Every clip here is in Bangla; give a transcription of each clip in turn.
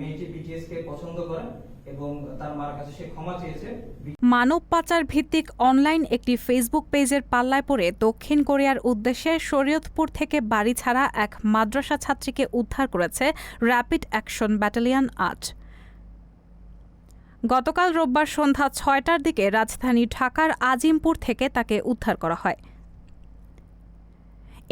মেয়েটি বিটিএস কে পছন্দ করে এবং তার মার কাছে সে ক্ষমা চেয়েছে। মানব পাচার ভিত্তিক অনলাইন একটি ফেসবুক পেজের পাল্লায় পড়ে দক্ষিণ কোরিয়ার উদ্দেশ্যে শরীয়তপুর থেকে বাড়ি ছাড়া এক মাদ্রাসা ছাত্রীকে উদ্ধার করেছে র্যাপিড অ্যাকশন ব্যাটালিয়ন ৮। গতকাল রোববার সন্ধ্যা ৬টার দিকে রাজধানী ঢাকার আজিমপুর থেকে তাকে উদ্ধার করা হয়।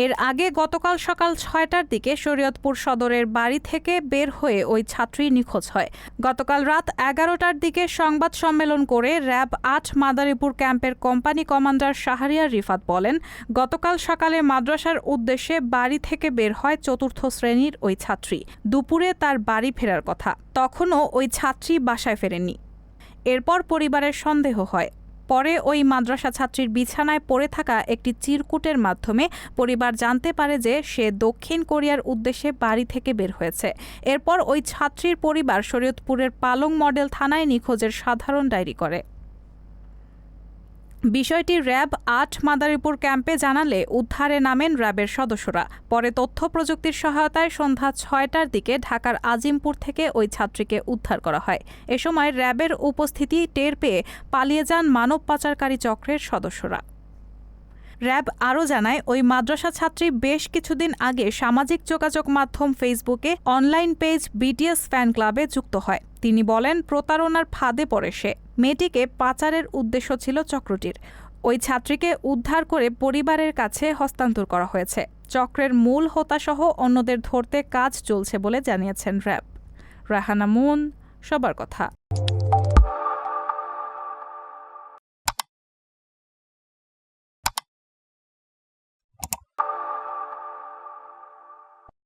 এর আগে গতকাল সকাল ৬টার দিকে শরীয়তপুর সদরের বাড়ি থেকে বের হয়ে ওই ছাত্রী নিখোঁজ হয়। গতকাল রাত ১১টার দিকে সংবাদ সম্মেলন করে র্যাব ৮ মাদারীপুর ক্যাম্পের কোম্পানি কমান্ডার শাহরিয়ার রিফাত বলেন, গতকাল সকালে মাদ্রাসার উদ্দেশ্যে বাড়ি থেকে বের হয় ৪র্থ শ্রেণীর ওই ছাত্রী। দুপুরে তার বাড়ি ফেরার কথা, তখনও ওই ছাত্রী বাসায় ফেরেননি। এরপর পরিবারের সন্দেহ হয়। পরে ওই মাদ্রাসা ছাত্রীর বিছানায় পড়ে থাকা একটি চিরকুটের মাধ্যমে পরিবার জানতে পারে যে সে দক্ষিণ কোরিয়ার উদ্দেশ্যে বাড়ি থেকে বের হয়েছে। এরপর ওই ছাত্রীর পরিবার শরীয়তপুরের পালং মডেল থানায় নিখোঁজের সাধারণ ডায়েরি করে। বিষয়টি র্যাব ৮ মাদারীপুর ক্যাম্পে জানালে উদ্ধারে নামেন র্যাবের সদস্যরা। পরে তথ্য প্রযুক্তির সহায়তায় সন্ধ্যা ৬টার দিকে ঢাকার আজিমপুর থেকে ওই ছাত্রীকে উদ্ধার করা হয়। এ সময় র্যাবের উপস্থিতি টের পেয়ে পালিয়ে যান মানব পাচারকারী চক্রের সদস্যরা। র্যাব আরও জানায়, ওই মাদ্রাসা ছাত্রী বেশ কিছুদিন আগে সামাজিক যোগাযোগ মাধ্যম ফেসবুকে অনলাইন পেজ বিটিএস ফ্যান ক্লাবে যুক্ত হয়। তিনি বলেন, প্রতারণার ফাঁদে পড়ে সে। মেয়েটিকে পাচারের উদ্দেশ্য ছিল চক্রটির। ওই ছাত্রীকে উদ্ধার করে পরিবারের কাছে হস্তান্তর করা হয়েছে। চক্রের মূল হোতাসহ অন্যদের ধরতে কাজ চলছে বলে জানিয়েছেন র্যাব। রাহানা মুন, সবার কথা।